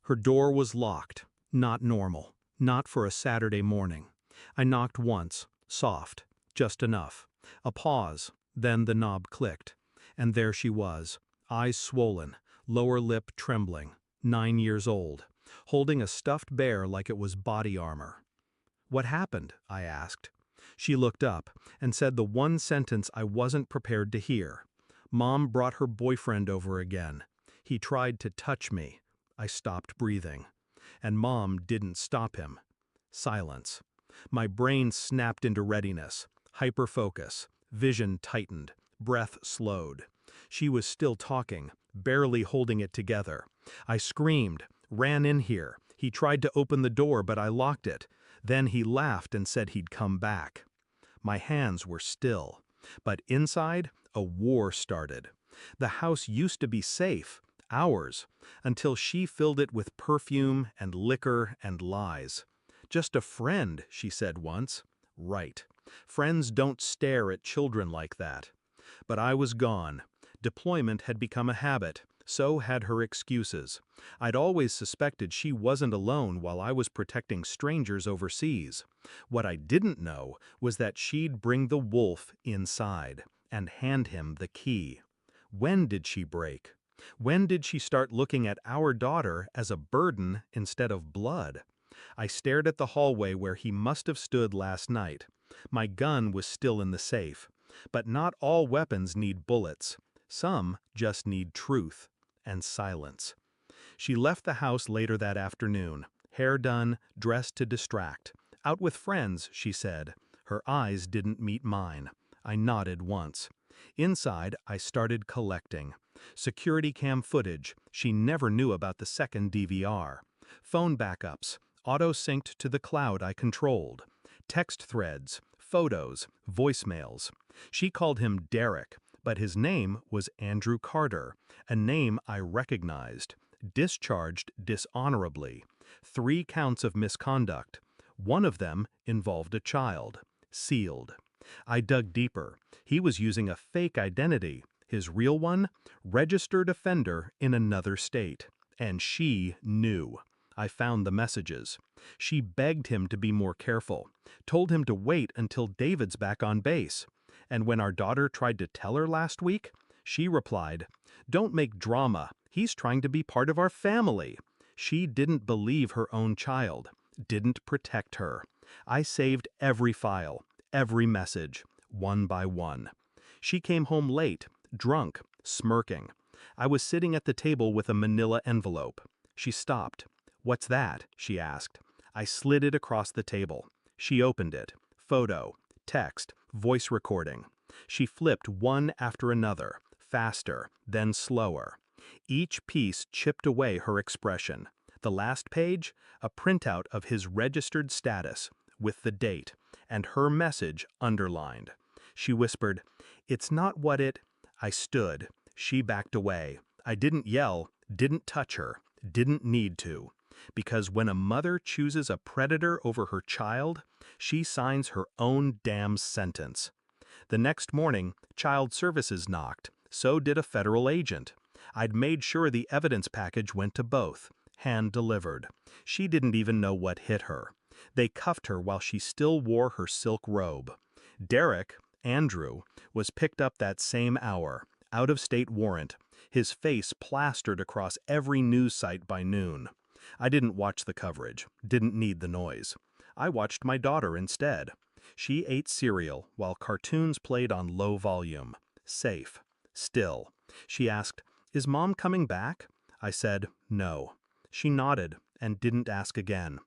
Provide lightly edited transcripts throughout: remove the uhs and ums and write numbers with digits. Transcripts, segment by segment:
Her door was locked. Not normal. Not for a Saturday morning. I knocked once, soft, just enough. A pause, then the knob clicked. And there she was, eyes swollen, lower lip trembling, 9 years old, holding a stuffed bear like it was body armor. "What happened?" I asked. She looked up and said the one sentence I wasn't prepared to hear. Mom brought her boyfriend over again. He tried to touch me. I stopped breathing. And Mom didn't stop him. Silence. My brain snapped into readiness. Hyperfocus. Vision tightened. Breath slowed. She was still talking, barely holding it together. I screamed, ran in here. He tried to open the door, but I locked it. Then he laughed and said he'd come back. My hands were still. But inside, a war started. The house used to be safe, ours, until she filled it with perfume and liquor and lies. "Just a friend," she said once. Right. Friends don't stare at children like that. But I was gone. Deployment had become a habit. So had her excuses. I'd always suspected she wasn't alone while I was protecting strangers overseas. What I didn't know was that she'd bring the wolf inside and hand him the key. When did she break? When did she start looking at our daughter as a burden instead of blood? I stared at the hallway where he must have stood last night. My gun was still in the safe. But not all weapons need bullets. Some just need truth and silence. She left the house later that afternoon, hair done, dressed to distract. Out with friends, she said. Her eyes didn't meet mine. I nodded once. Inside, I started collecting. Security cam footage. She never knew about the second DVR. Phone backups, auto-synced to the cloud I controlled. Text threads, photos, voicemails. She called him Derek, but his name was Andrew Carter, a name I recognized. Discharged dishonorably. 3 counts of misconduct. One of them involved a child. Sealed. I dug deeper. He was using a fake identity. His real one? Registered offender in another state. And she knew. I found the messages. She begged him to be more careful, told him to wait until David's back on base. And when our daughter tried to tell her last week, she replied, "Don't make drama. He's trying to be part of our family." She didn't believe her own child, didn't protect her. I saved every file, every message, one by one. She came home late, drunk, smirking. I was sitting at the table with a manila envelope. She stopped. "What's that?" she asked. I slid it across the table. She opened it. Photo, text, voice recording. She flipped one after another, faster, then slower. Each piece chipped away her expression. The last page, a printout of his registered status, with the date, and her message underlined. She whispered, "It's not what it—" I stood. She backed away. I didn't yell, didn't touch her, didn't need to. Because when a mother chooses a predator over her child, she signs her own damn sentence. The next morning, Child Services knocked. So did a federal agent. I'd made sure the evidence package went to both, hand-delivered. She didn't even know what hit her. They cuffed her while she still wore her silk robe. Derek, Andrew, was picked up that same hour, out-of-state warrant, his face plastered across every news site by noon. I didn't watch the coverage, didn't need the noise. I watched my daughter instead. She ate cereal while cartoons played on low volume. Safe. Still. She asked, "Is Mom coming back?" I said, "No." She nodded and didn't ask again.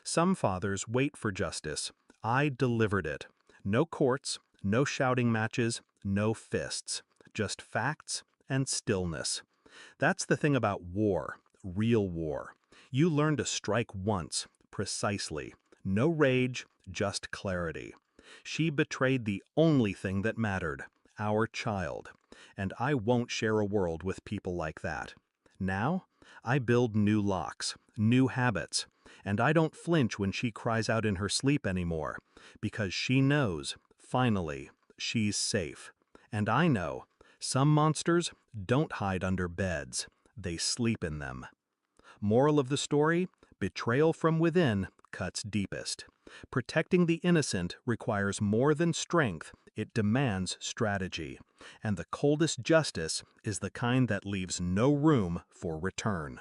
Some fathers wait for justice. I delivered it. No courts, no shouting matches, no fists. Just facts and stillness. That's the thing about war, real war. You learn to strike once, precisely. No rage, just clarity. She betrayed the only thing that mattered, our child. And I won't share a world with people like that. Now, I build new locks, new habits. And I don't flinch when she cries out in her sleep anymore, because she knows, finally, she's safe. And I know, some monsters don't hide under beds, they sleep in them. Moral of the story: betrayal from within cuts deepest. Protecting the innocent requires more than strength, it demands strategy. And the coldest justice is the kind that leaves no room for return.